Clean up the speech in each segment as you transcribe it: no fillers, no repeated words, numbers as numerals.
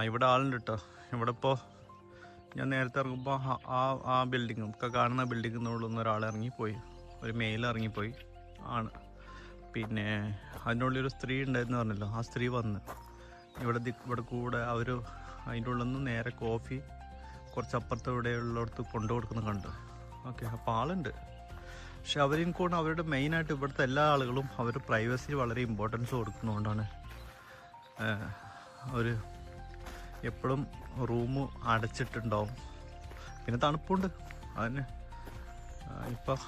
ഇവിടെ ആളുണ്ട് കേട്ടോ. ഇവിടെ ഇപ്പോൾ ഞാൻ നേരത്തെ ഇറങ്ങുമ്പോൾ ആ ബിൽഡിങ് ഒക്കെ കാണുന്ന ബിൽഡിങ്ങിനുള്ളിൽ നിന്ന് ഒരാൾ ഇറങ്ങിപ്പോയി, ഒരു മെയിൽ ഇറങ്ങിപ്പോയി ആണ്. പിന്നെ അതിൻ്റെ ഉള്ളിൽ ഒരു സ്ത്രീ ഉണ്ടായിരുന്നു പറഞ്ഞല്ലോ, ആ സ്ത്രീ വന്ന് ഇവിടെ കൂടെ അവർ അതിൻ്റെ ഉള്ളിൽ നിന്ന് നേരെ കോഫി കുറച്ചപ്പുറത്ത് ഇവിടെ ഉള്ളിടത്ത് കൊണ്ടു കൊടുക്കുന്നത് കണ്ടു. ഓക്കെ, അപ്പോൾ ആളുണ്ട്. പക്ഷെ അവരെയും കൂടെ അവരുടെ മെയിനായിട്ട് ഇവിടുത്തെ എല്ലാ ആളുകളും അവർ പ്രൈവസി വളരെ ഇമ്പോർട്ടൻസ് കൊടുക്കുന്നതുകൊണ്ടാണ് ഒരു എപ്പോഴും റൂം അടച്ചിട്ടുണ്ടാവും. പിന്നെ തണുപ്പുണ്ട് അതിന്. ഇപ്പം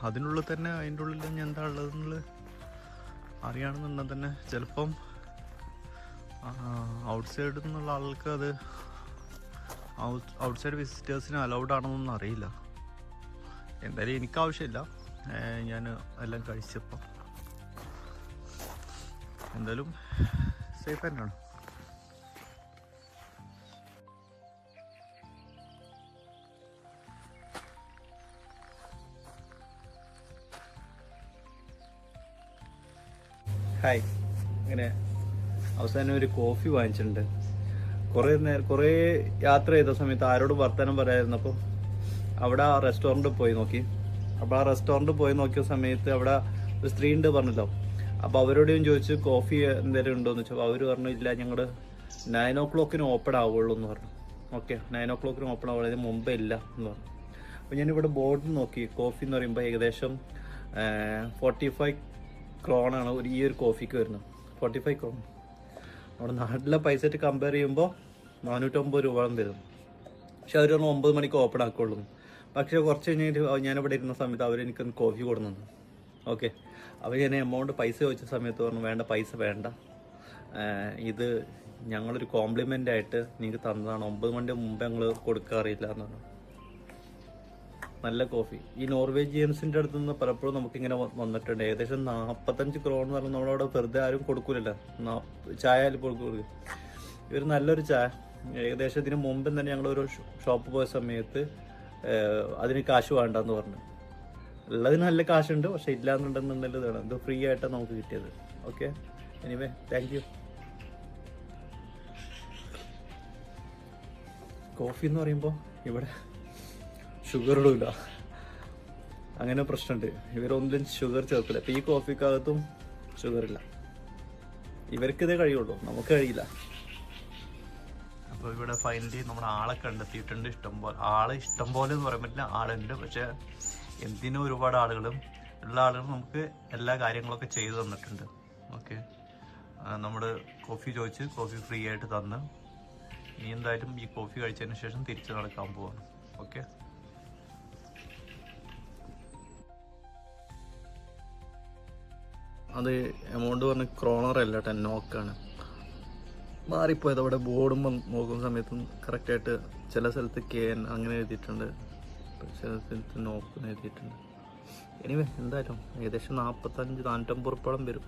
അതിനുള്ളിൽ തന്നെ അതിൻ്റെ ഉള്ളിൽ ഞാൻ എന്താ ഉള്ളതെന്നുള്ളത് അറിയണമെന്നുണ്ടെങ്കിൽ തന്നെ ചിലപ്പം ഔട്ട് സൈഡിൽ നിന്നുള്ള ആൾക്ക് അത് ഔട്ട് സൈഡ് വിസിറ്റേഴ്സിന് അലൗഡ് ആണെന്നൊന്നും അറിയില്ല. എന്തായാലും എനിക്ക് ആവശ്യമില്ല, ഞാൻ എല്ലാം കഴിച്ചപ്പോൾ എന്തായാലും സേഫ് തന്നെയാണ്. ഹായ്, ഇങ്ങനെ അവസാനം ഒരു കോഫി വാങ്ങിച്ചിട്ടുണ്ട്. കുറേ യാത്ര ചെയ്ത സമയത്ത് ആരോട് വർത്തമാനം പറയായിരുന്നപ്പോൾ അവിടെ ആ റെസ്റ്റോറൻറ്റിൽ പോയി നോക്കി. അപ്പോൾ ആ റെസ്റ്റോറൻറ്റിൽ പോയി നോക്കിയ സമയത്ത് അവിടെ ഒരു സ്ത്രീ ഉണ്ട് പറഞ്ഞല്ലോ. അപ്പോൾ അവരോടും ചോദിച്ചു കോഫി എന്തെങ്കിലും ഉണ്ടോ എന്ന് വെച്ചപ്പോൾ അവർ പറഞ്ഞു ഇല്ല, ഞങ്ങൾ 9 o'clock ഓപ്പൺ ആവുള്ളൂ എന്ന് പറഞ്ഞു. ഓക്കെ, 9 o'clock ഓപ്പൺ ആവുള്ളൂ, ഇതിന് മുമ്പേ ഇല്ല എന്ന് പറഞ്ഞു. അപ്പോൾ ഞാനിവിടെ ബോർഡിൽ നോക്കി. കോഫി എന്ന് പറയുമ്പോൾ ഏകദേശം 45 ക്രോണാണ് ഈ ഒരു കോഫിക്ക് വരുന്നത്. 45 ക്രോൺ നമ്മുടെ നാട്ടിലെ പൈസയായിട്ട് കമ്പയർ ചെയ്യുമ്പോൾ 450 രൂപ വരും. പക്ഷെ അവർ 9 മണിക്ക് ഓപ്പൺ ആക്കുള്ളൂ. പക്ഷേ കുറച്ച് കഴിഞ്ഞിട്ട് ഞാനിവിടെ ഇരുന്ന സമയത്ത് അവരെനിക്കൊന്ന് കോഫി കൊടുന്നു. ഓക്കെ, അവർ ഞാൻ എമൗണ്ട് പൈസ ചോദിച്ച സമയത്ത് പറഞ്ഞു വേണ്ട, പൈസ വേണ്ട, ഇത് ഞങ്ങളൊരു കോംപ്ലിമെൻ്റ് ആയിട്ട് നിങ്ങൾക്ക് തന്നതാണ്, 9 മണിൻ്റെ മുമ്പേ ഞങ്ങൾ കൊടുക്കാറില്ല എന്ന് പറഞ്ഞു. നല്ല കോഫി. ഈ നോർവേജിയൻസിൻ്റെ അടുത്ത് നിന്ന് പലപ്പോഴും നമുക്കിങ്ങനെ വന്നിട്ടുണ്ട്. ഏകദേശം 45 ക്രോൺ എന്ന് പറഞ്ഞാൽ നമ്മളവിടെ വെറുതെ ആരും കൊടുക്കൂലല്ലോ, ചായ കൊടുക്കൂല. ഇവർ നല്ലൊരു ചായ. ഏകദേശം ഇതിന് മുമ്പ് തന്നെ ഞങ്ങളൊരു ഷോപ്പ് പോയ സമയത്ത് അതിന് കാശ് വേണ്ടെന്ന് പറഞ്ഞു. ഉള്ളതിന് നല്ല കാശുണ്ട്, പക്ഷെ ഇല്ലാന്നുണ്ടെന്നുണ്ടെങ്കിൽ വേണം. ഇത് ഫ്രീ ആയിട്ടാണ് നമുക്ക് കിട്ടിയത്. Okay, anyway thank you. Coffee എന്ന് പറയുമ്പോൾ ഇവിടെ ഷുഗർ ഇടില്ല, അങ്ങനെ പ്രശ്നമുണ്ട്. ഇവരൊന്നും ഷുഗർ ചേർക്കില്ല. അപ്പോൾ ഈ കോഫിക്കകത്തും ഷുഗറില്ല. ഇവർക്കിതേ കഴിയുള്ളൂ, നമുക്ക് കഴിയില്ല. അപ്പോൾ ഇവിടെ ഫൈനലി നമ്മുടെ ആളെ കണ്ടെത്തിയിട്ടുണ്ട്. ഇഷ്ടം പോലെ എന്ന് പറയാൻ പറ്റില്ല, ആളുണ്ട്. പക്ഷേ എന്തിനും ഒരുപാട് ആളുകളും എല്ലാ ആളുകളും നമുക്ക് എല്ലാ കാര്യങ്ങളൊക്കെ ചെയ്തു തന്നിട്ടുണ്ട്. ഓക്കെ, നമ്മൾ കോഫി ചോദിച്ച് കോഫി ഫ്രീ ആയിട്ട് തന്ന് ഇനി എന്തായാലും ഈ കോഫി കഴിച്ചതിന് ശേഷം തിരിച്ചു നടക്കാൻ പോവാണ്. ഓക്കെ, അത് എമൗണ്ട് പറഞ്ഞ് ക്രോണറല്ല, 10 നോക്കാണ്. മാറിപ്പോയത്. അവിടെ ബോർഡുമ്പോൾ നോക്കുന്ന സമയത്തും കറക്റ്റായിട്ട് ചില സ്ഥലത്ത് KN അങ്ങനെ എഴുതിയിട്ടുണ്ട്, ചില സ്ഥലത്ത് നോക്കെന്ന് എഴുതിയിട്ടുണ്ട്. എനിവേ എന്തായാലും ഏകദേശം 45-450 ഉറുപ്പോളം വരും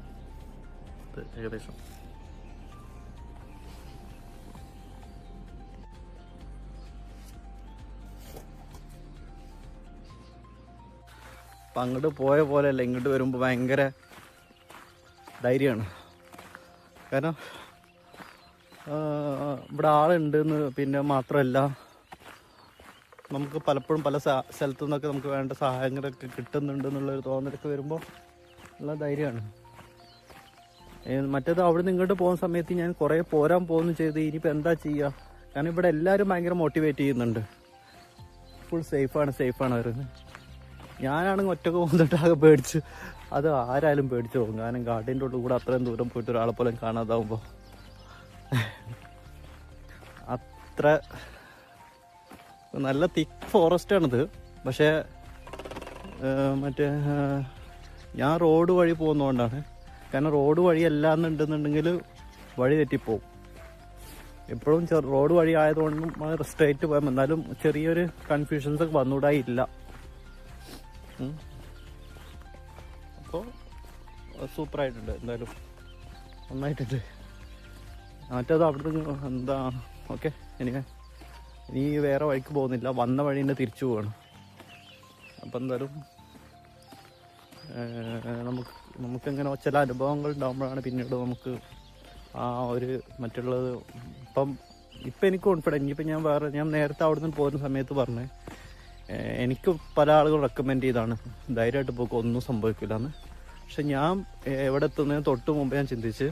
ഏകദേശം. അപ്പം അങ്ങോട്ട് പോയ പോലെയല്ല, ഇങ്ങോട്ട് വരുമ്പോൾ ഭയങ്കര ധൈര്യമാണ്. കാരണം ഇവിടെ ആളുണ്ടെന്ന്, പിന്നെ മാത്രമല്ല നമുക്ക് പലപ്പോഴും പല സ്ഥലത്തു നിന്നൊക്കെ നമുക്ക് വേണ്ട സഹായങ്ങളൊക്കെ കിട്ടുന്നുണ്ട് എന്നുള്ളൊരു തോന്നലൊക്കെ വരുമ്പോൾ ഉള്ള ധൈര്യമാണ്. മറ്റേത് അവിടെ നിന്ന് ഇങ്ങോട്ട് പോകുന്ന സമയത്ത് ഞാൻ കുറേ പോരാൻ പോകുന്നു ചെയ്ത് ഇനിയിപ്പോൾ എന്താ ചെയ്യുക. കാരണം ഇവിടെ എല്ലാവരും ഭയങ്കര മോട്ടിവേറ്റ് ചെയ്യുന്നുണ്ട്, ഫുൾ സേഫാണ് വരുന്നത്. ഞാനാണെങ്കിൽ ഒറ്റക്ക് പോകുന്നിട്ട് ആകെ പേടിച്ച്, അത് ആരായാലും പേടിച്ചു പോകും. കാരണം ഗാർഡിൻ്റെ ഉള്ളിൽ കൂടെ അത്രയും ദൂരം പോയിട്ട് ഒരാളെ പോലും കാണാതാവുമ്പോൾ അത്ര നല്ല തിക്ക് ഫോറസ്റ്റാണിത്. പക്ഷേ ഞാൻ റോഡ് വഴി പോകുന്നതുകൊണ്ടാണ്. കാരണം റോഡ് വഴി അല്ലാന്നുണ്ടെന്നുണ്ടെങ്കിൽ വഴി തെറ്റിപ്പോവും. എപ്പോഴും റോഡ് വഴി ആയതുകൊണ്ടും സ്ട്രേറ്റ് പോയാൽ, എന്നാലും ചെറിയൊരു കൺഫ്യൂഷൻസൊക്കെ വന്നുകൂടായില്ല. അപ്പോൾ സൂപ്പറായിട്ടുണ്ട്, എന്തായാലും നന്നായിട്ടുണ്ട്. മറ്റേത് അവിടുന്ന് എന്താ ഓക്കെ. ഇനി വേറെ വഴിക്ക് പോകുന്നില്ല, വന്ന വഴി തന്നെ തിരിച്ചു പോവാണ്. അപ്പം എന്തായാലും നമുക്കിങ്ങനെ ചില അനുഭവങ്ങൾ ഉണ്ടാകുമ്പോഴാണ് പിന്നീട് നമുക്ക് ആ ഒരു മറ്റുള്ളത്. ഇപ്പം ഇപ്പം എനിക്ക് കോൺഫിഡൻറ്റ്. ഇപ്പം ഞാൻ നേരത്തെ അവിടെ നിന്ന് പോകുന്ന സമയത്ത് പറഞ്ഞ് എനിക്ക് പല ആളുകൾ റെക്കമെൻഡ് ചെയ്താണ് ധൈര്യമായിട്ട് പോകുക, ഒന്നും സംഭവിക്കില്ല എന്ന്. പക്ഷെ ഞാൻ എവിടെ എത്തുന്നതിന് തൊട്ട് മുമ്പ് ഞാൻ ചിന്തിച്ച്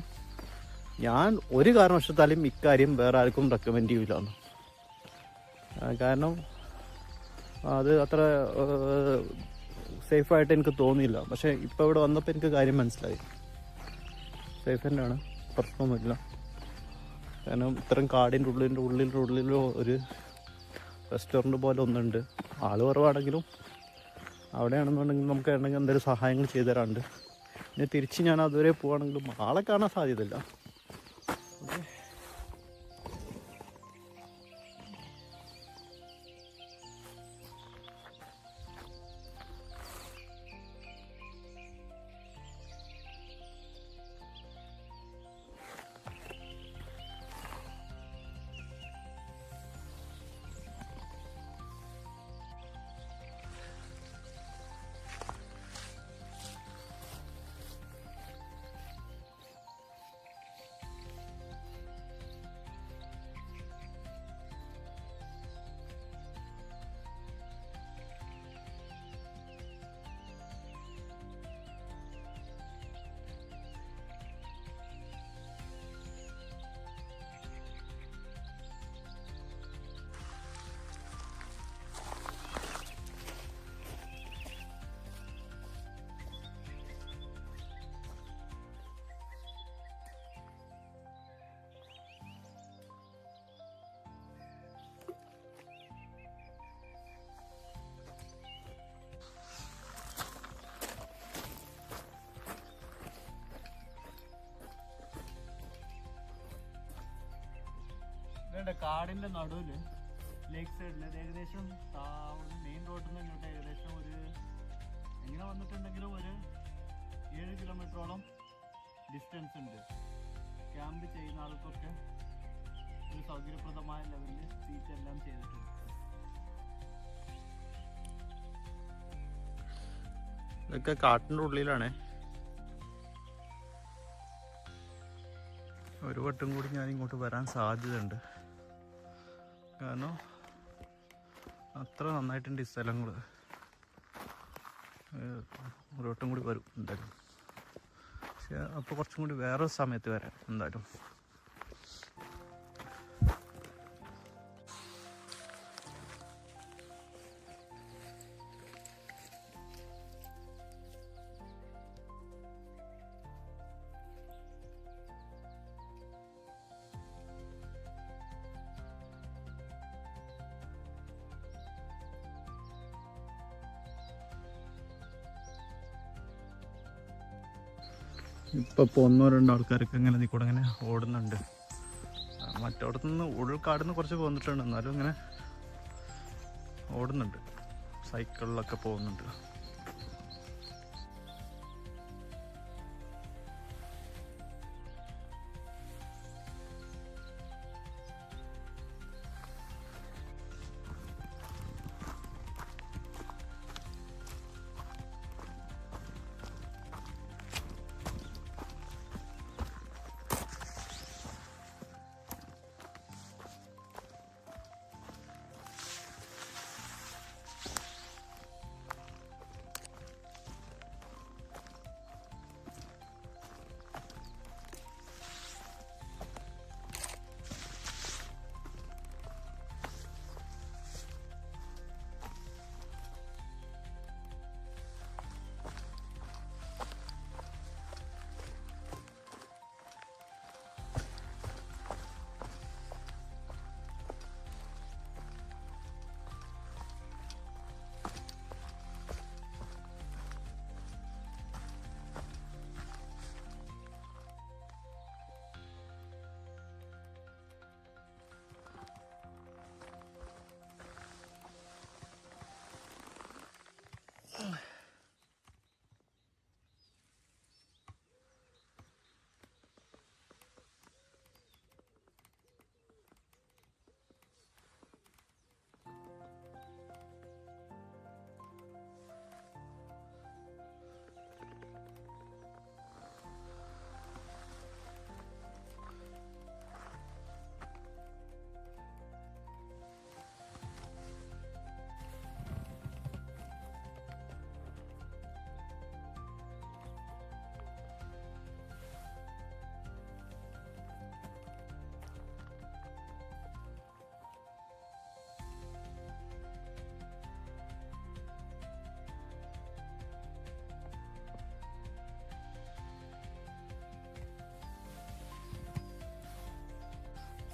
ഞാൻ ഒരു കാരണവശാലും ഇക്കാര്യം വേറെ ആർക്കും റെക്കമെൻഡ് ചെയ്യില്ല എന്ന്. കാരണം അത് അത്ര സേഫായിട്ട് എനിക്ക് തോന്നിയില്ല. പക്ഷേ ഇപ്പോൾ ഇവിടെ വന്നപ്പോൾ എനിക്ക് കാര്യം മനസ്സിലായി, സേഫ് തന്നെയാണ്, പ്രശ്നമൊന്നുമില്ല. കാരണം ഇത്രയും കാടിൻ്റെ ഉള്ളിലോ ഒരു റെസ്റ്റോറൻറ്റ് പോലെ ഒന്നുണ്ട്. ആൾ കുറവാണെങ്കിലും അവിടെയാണെന്നുണ്ടെങ്കിൽ നമുക്ക് ഉണ്ടെങ്കിൽ എന്തെങ്കിലും സഹായങ്ങൾ ചെയ്തു തരാറുണ്ട്. പിന്നെ തിരിച്ച് ഞാൻ അതുവരെ പോവുകയാണെങ്കിലും ആളെ കാണാൻ സാധ്യതയില്ല. ഓക്കെ, കാടിൻ്റെ നടുവിൽ ലേക്ക് സൈഡിൽ ഏകദേശം മെയിൻ റോഡിൽ നിന്ന് ഇങ്ങോട്ട് ഏകദേശം ഒരു എങ്ങനെ വന്നിട്ടുണ്ടെങ്കിലും ഒരു 7 കിലോമീറ്ററോളം ഡിസ്റ്റൻസ് ഉണ്ട്. ക്യാമ്പ് ചെയ്യുന്ന ആൾക്കൊക്കെ ഒരു സൗകര്യപ്രദമായ ലെവലിൽ സീറ്റ് എല്ലാം ചെയ്തിട്ടുണ്ട്. ഇതൊക്കെ കാട്ടിൻ്റെ ഉള്ളിലാണ്. ഒരു വട്ടം കൂടി ഞാൻ ഇങ്ങോട്ട് വരാൻ സാധ്യതയുണ്ട്. കാരണം അത്ര നന്നായിട്ടുണ്ട് ഈ സ്ഥലങ്ങൾ. ഒരു വട്ടം കൂടി വരും എന്തായാലും. പക്ഷെ അപ്പോൾ കുറച്ചും കൂടി വേറെ സമയത്ത് വരാം എന്തായാലും. ഇപ്പോൾ 1-2 ആൾക്കാരൊക്കെ ഇങ്ങനെ ഇതിൽ കൂടെ ഇങ്ങനെ ഓടുന്നുണ്ട്. മറ്റോടത്തു നിന്ന് ഉൾക്കാടിൽ നിന്ന് കുറച്ച് പോന്നിട്ടുണ്ട്, എന്നാലും ഇങ്ങനെ ഓടുന്നുണ്ട്, സൈക്കിളിലൊക്കെ പോകുന്നുണ്ട്.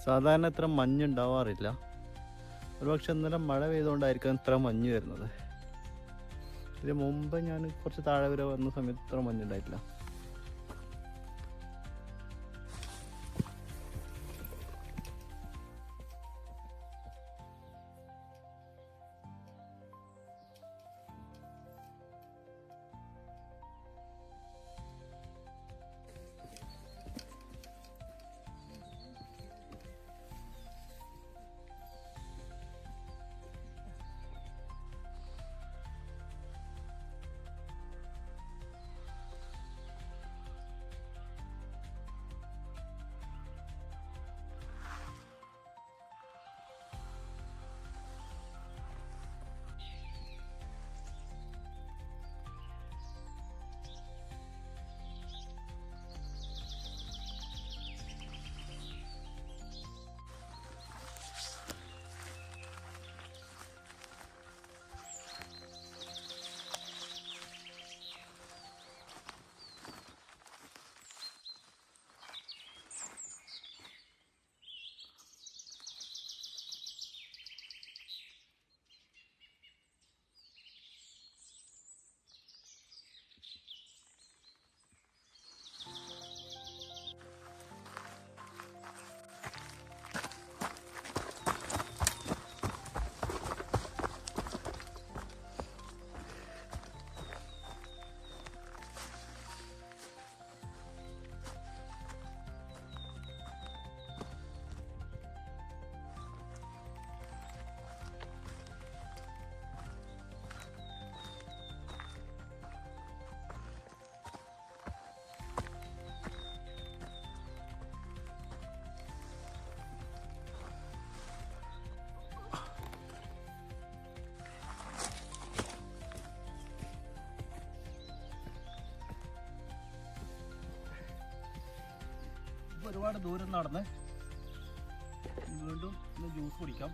സാധാരണ ഇത്ര മഞ്ഞുണ്ടാവാറില്ല. ഒരുപക്ഷെ ഇന്നലെ മഴ പെയ്തുകൊണ്ടായിരിക്കും ഇത്ര മഞ്ഞ് വരുന്നത്. ഇതിന് മുമ്പ് ഞാൻ കുറച്ച് താഴെ വരെ വന്ന സമയത്ത് ഇത്ര മഞ്ഞുണ്ടായിട്ടില്ല. ഒരുപാട് ദൂരം നടന്ന് വീണ്ടും ഇന്ന് ജ്യൂസ് കുടിക്കാം.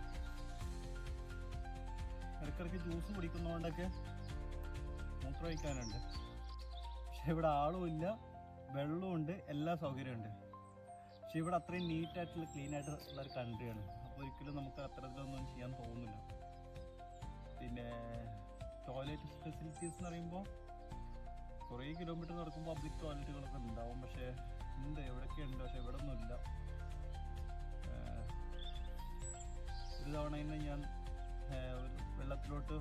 ഇടയ്ക്കിടയ്ക്ക് ജ്യൂസ് കുടിക്കുന്നതുകൊണ്ടൊക്കെ മൂത്രം ഒഴിക്കാനുണ്ട്. പക്ഷെ ഇവിടെ ആളും ഇല്ല, വെള്ളവും ഉണ്ട്, എല്ലാ സൗകര്യമുണ്ട്. പക്ഷെ ഇവിടെ അത്രയും നീറ്റായിട്ടുള്ള ക്ലീൻ ആയിട്ടുള്ള ഒരു കൺട്രിയാണ്. അപ്പോൾ ഒരിക്കലും നമുക്ക് അത്തരത്തിലൊന്നും ചെയ്യാൻ തോന്നുന്നില്ല. പിന്നെ ടോയ്ലറ്റ് ഫെസിലിറ്റീസ് എന്ന് പറയുമ്പോൾ കുറേ കിലോമീറ്റർ നടക്കുമ്പോൾ പബ്ലിക് ടോയ്ലറ്റുകളൊക്കെ ഉണ്ടാവും. പക്ഷേ ഉണ്ട്, എവിടെയൊക്കെ ഉണ്ട്, പക്ഷെ ഇവിടെ ഒന്നുമില്ല. ഒരു തവണ തന്നെ ഞാൻ ഒരു വെള്ളത്തിലോട്ട്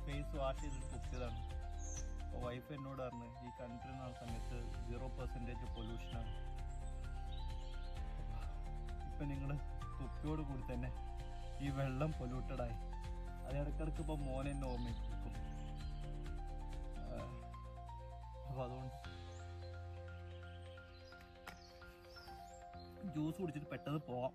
ഫേസ് വാഷ് ചെയ്തിട്ട് കുത്തിയതാണ്. അപ്പോൾ വൈഫ് എന്നോട് പറഞ്ഞു ഈ കൺട്രി എന്ന സമയത്ത് 0% പൊല്യൂഷനാണ്. ഇപ്പം നിങ്ങൾ തുപ്പിയോട് കൂടി തന്നെ ഈ വെള്ളം പൊല്യൂട്ടഡായി. അത് ഇടയ്ക്കിടയ്ക്ക് ഇപ്പോൾ മോനെ എന്നെ ഓർമ്മിപ്പിക്കും. അപ്പോൾ അതുകൊണ്ട് ജ്യൂസ് കുടിച്ചിട്ട് പെട്ടെന്ന് പോവാം.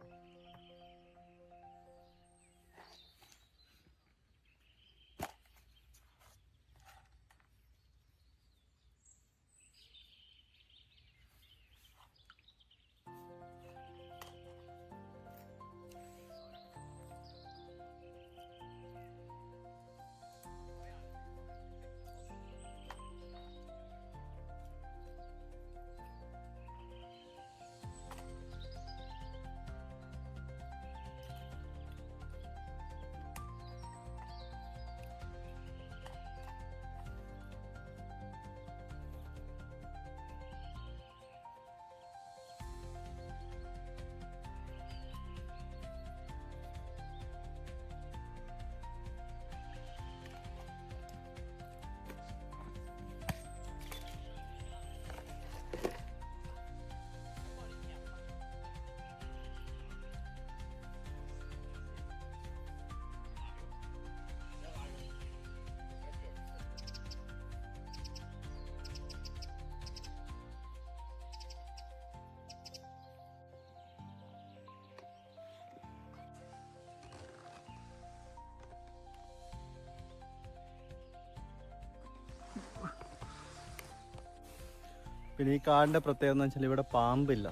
പിന്നെ ഈ കാടിൻ്റെ പ്രത്യേകത എന്ന് വെച്ചാൽ ഇവിടെ പാമ്പില്ല,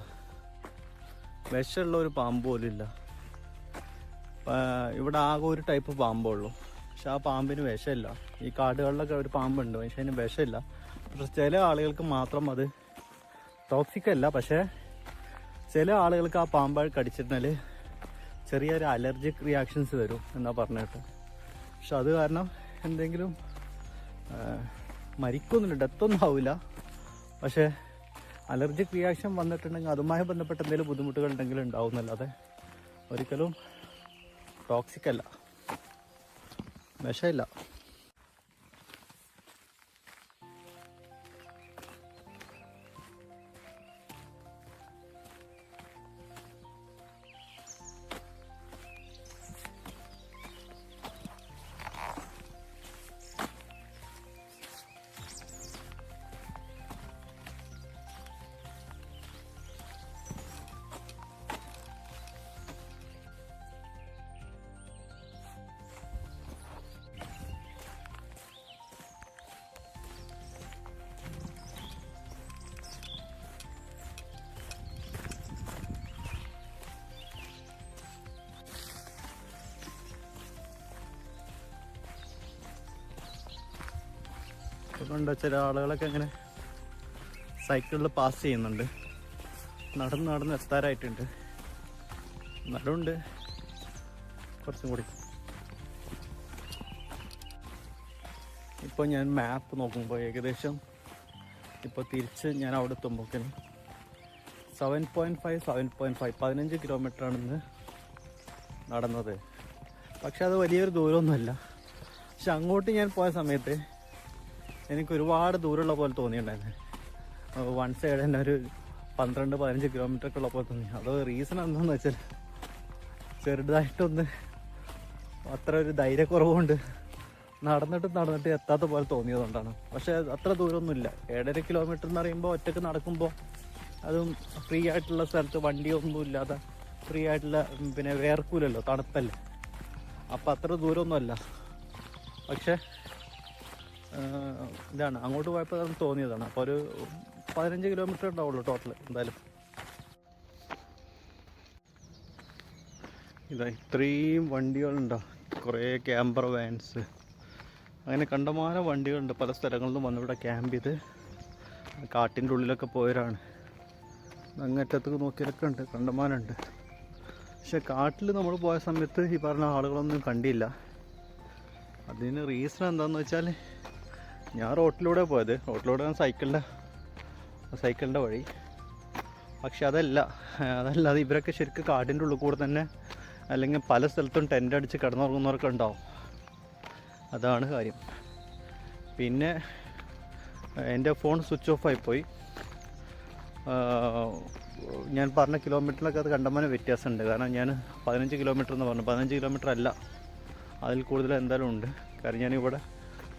വിഷമുള്ള ഒരു പാമ്പ് പോലും ഇല്ല. ഇവിടെ ആകെ ഒരു ടൈപ്പ് പാമ്പേ ഉള്ളൂ. പക്ഷെ ആ പാമ്പിന് വിഷമില്ല. ഈ കാടുകളിലൊക്കെ ഒരു പാമ്പുണ്ട്, പക്ഷെ അതിന് വിഷമില്ല. പക്ഷെ ചില ആളുകൾക്ക് മാത്രം അത് ടോക്സിക് അല്ല, പക്ഷേ ചില ആളുകൾക്ക് ആ പാമ്പ് കടിച്ചിട്ടുണ്ടെങ്കിൽ ചെറിയൊരു അലർജിക് റിയാക്ഷൻസ് വരും എന്നാ പറഞ്ഞിട്ട്. പക്ഷെ അത് കാരണം എന്തെങ്കിലും മരിക്കൊന്നുമില്ല, ഡെത്തൊന്നും ആവില്ല. പക്ഷേ അലർജിക് റിയാക്ഷൻ വന്നിട്ടുണ്ടെങ്കിൽ അതുമായി ബന്ധപ്പെട്ട എന്തെങ്കിലും ബുദ്ധിമുട്ടുകൾ ഉണ്ടെങ്കിൽ ഉണ്ടാവും എന്നല്ലാതെ ഒരിക്കലും ടോക്സിക് അല്ല, വിഷമില്ല. അതുകൊണ്ട് ചില ആളുകളൊക്കെ ഇങ്ങനെ സൈക്കിളിൽ പാസ് ചെയ്യുന്നുണ്ട്, നടന്ന് എത്താറായിട്ടുണ്ട്. നടുണ്ട് കുറച്ചും കൂടി. ഇപ്പോൾ ഞാൻ മാപ്പ് നോക്കുമ്പോൾ ഏകദേശം ഇപ്പോൾ തിരിച്ച് ഞാൻ അവിടെ എത്തുമ്പോഴേക്കും 7.5 15 കിലോമീറ്ററാണെന്ന് നടന്നത്. പക്ഷെ അത് വലിയൊരു ദൂരമൊന്നുമല്ല. പക്ഷെ അങ്ങോട്ട് ഞാൻ പോയ സമയത്ത് എനിക്ക് ഒരുപാട് ദൂരമുള്ള പോലെ തോന്നിയിട്ടുണ്ടായിരുന്നു. വൺ സൈഡ് തന്നെ ഒരു 12-15 കിലോമീറ്ററൊക്കെ ഉള്ള പോലെ തോന്നി. അത് റീസൺ എന്താണെന്ന് വെച്ചാൽ ചെറുതായിട്ടൊന്ന് അത്ര ഒരു ധൈര്യക്കുറവുകൊണ്ട് നടന്നിട്ട് എത്താത്ത പോലെ തോന്നിയതുകൊണ്ടാണ്. പക്ഷേ അത്ര ദൂരമൊന്നുമില്ല. 7.5 കിലോമീറ്റർ എന്ന് പറയുമ്പോൾ ഒറ്റയ്ക്ക് നടക്കുമ്പോൾ അതും ഫ്രീ ആയിട്ടുള്ള സ്ഥലത്ത് വണ്ടിയൊന്നും ഇല്ലാതെ ഫ്രീ ആയിട്ടുള്ള, പിന്നെ വേർക്കൂലല്ലോ, തണുപ്പല്ലേ, അപ്പം അത്ര ദൂരമൊന്നുമല്ല. പക്ഷേ ഇതാണ് അങ്ങോട്ട് പോയപ്പോൾ അത് തോന്നിയതാണ്. അപ്പോൾ ഒരു 15 കിലോമീറ്റർ ഉണ്ടാവുള്ളൂ ടോട്ടൽ എന്തായാലും. ഇതാ ഇത്രയും വണ്ടികളുണ്ടോ, കുറേ ക്യാമ്പർ വാൻസ്, അങ്ങനെ കണ്ടമാനം വണ്ടികളുണ്ട്. പല സ്ഥലങ്ങളിൽ നിന്നും വന്നിവിടെ ക്യാമ്പ് ചെയ്ത് കാട്ടിൻ്റെ ഉള്ളിലൊക്കെ പോയവരാണ്. അങ്ങറ്റത്തേക്ക് നോക്കിയാലൊക്കെ ഉണ്ട്, കണ്ടമാനമുണ്ട്. പക്ഷെ കാട്ടിൽ നമ്മൾ പോയ സമയത്ത് ഈ പറഞ്ഞ ആളുകളൊന്നും കണ്ടില്ല. അതിന് റീസൺ എന്താണെന്ന് വെച്ചാൽ ഞാൻ റോട്ടിലൂടെ പോയത്, റോട്ടിലൂടെ സൈക്കിളിൻ്റെ വഴി. പക്ഷെ അതല്ലാതെ ഇവരൊക്കെ ശരിക്കും കാടിൻ്റെ ഉള്ളിൽ കൂടെ തന്നെ, അല്ലെങ്കിൽ പല സ്ഥലത്തും ടെൻ്റ് അടിച്ച് കിടന്നുറങ്ങുന്നവരൊക്കെ ഉണ്ടാവും. അതാണ് കാര്യം. പിന്നെ എൻ്റെ ഫോൺ സ്വിച്ച് ഓഫ് ആയിപ്പോയി. ഞാൻ പറഞ്ഞ കിലോമീറ്ററിലൊക്കെ അത് കണ്ടമാനം വ്യത്യാസമുണ്ട്. കാരണം ഞാൻ 15 കിലോമീറ്റർ എന്ന് പറഞ്ഞു, 15 കിലോമീറ്റർ അല്ല, അതിൽ കൂടുതൽ എന്തായാലും ഉണ്ട്. കാരണം ഞാനിവിടെ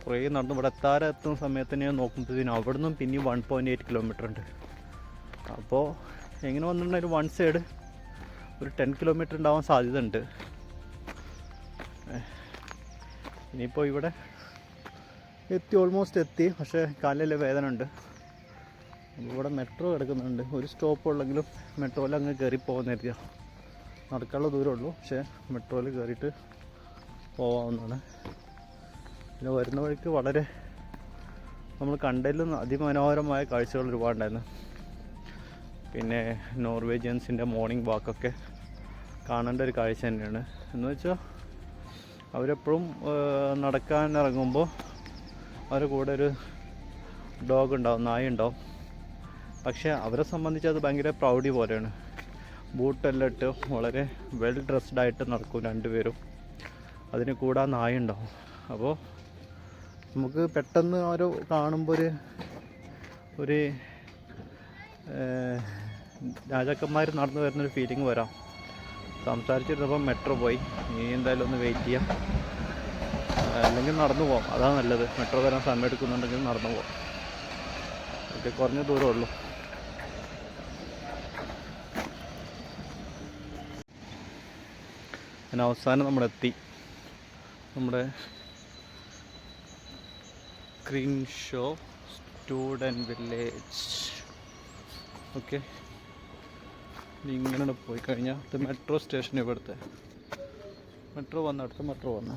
കുറേ നടന്നു ഇവിടെ എത്തുന്ന സമയത്ത് ഞാൻ നോക്കുമ്പോഴത്തേനും അവിടെ നിന്നും പിന്നെയും 1.8 കിലോമീറ്റർ ഉണ്ട്. അപ്പോൾ എങ്ങനെ വന്നിട്ടുണ്ടെങ്കിൽ വൺ സൈഡ് ഒരു 10 കിലോമീറ്റർ ഉണ്ടാവാൻ സാധ്യത ഉണ്ട്. ഇനിയിപ്പോൾ ഇവിടെ ഓൾമോസ്റ്റ് എത്തി. പക്ഷേ കാലിലെ വേദന ഉണ്ട്. ഇവിടെ മെട്രോ കിടക്കുന്നുണ്ട്. ഒരു സ്റ്റോപ്പ് ഉള്ളെങ്കിലും മെട്രോയിൽ അങ്ങ് കയറി പോകുന്നതായിരിക്കും. നടക്കാനുള്ള ദൂരമുള്ളൂ, പക്ഷേ മെട്രോയിൽ കയറിയിട്ട് പോകാവുന്നതാണ്. പിന്നെ വരുന്ന വഴിക്ക് വളരെ നമ്മൾ കണ്ടതിലും അതിമനോഹരമായ കാഴ്ചകൾ ഒരുപാടുണ്ടായിരുന്നു. പിന്നെ നോർവേജിയൻസിൻ്റെ മോർണിംഗ് വാക്കൊക്കെ കാണേണ്ട ഒരു കാഴ്ച തന്നെയാണ്. എന്ന് വെച്ചാൽ അവരെപ്പോഴും നടക്കാൻ ഇറങ്ങുമ്പോൾ അവരുടെ കൂടെ ഒരു ഡോഗ് ഉണ്ടാവും, നായ ഉണ്ടാവും. പക്ഷേ അവരെ സംബന്ധിച്ച് അത് ഭയങ്കര പ്രൗഡി പോലെയാണ്. ബൂട്ടെല്ലാം ഇട്ട് വളരെ വെൽ ഡ്രസ്ഡായിട്ട് നടക്കും രണ്ടുപേരും. അതിന് കൂടെ നായ ഉണ്ടാവും. അപ്പോൾ നമുക്ക് പെട്ടെന്ന് ഓരോ കാണുമ്പോൾ ഒരു രാജാക്കന്മാർ നടന്നു വരുന്നൊരു ഫീലിംഗ് വരാം. സംസാരിച്ചിരുന്നപ്പോൾ മെട്രോ പോയി. ഇനി എന്തായാലും ഒന്ന് വെയിറ്റ് ചെയ്യാം, അല്ലെങ്കിൽ നടന്നു പോകാം. അതാണ് നല്ലത്. മെട്രോ വരാൻ സമയം എടുക്കുന്നുണ്ടെങ്കിൽ നടന്നു പോകാം. ഇത് കുറഞ്ഞ ദൂരമേ ഉള്ളൂ. അങ്ങനെ അവസാനം നമ്മളെത്തി നമ്മുടെ ക്രീൻഷോ സ്റ്റുഡൻറ് വില്ലേജ്. ഓക്കെ, ഇങ്ങനെ പോയി കഴിഞ്ഞാൽ ഇത് മെട്രോ സ്റ്റേഷൻ. ഇവിടുത്തെ മെട്രോ വന്ന അടുത്ത മെട്രോ വന്ന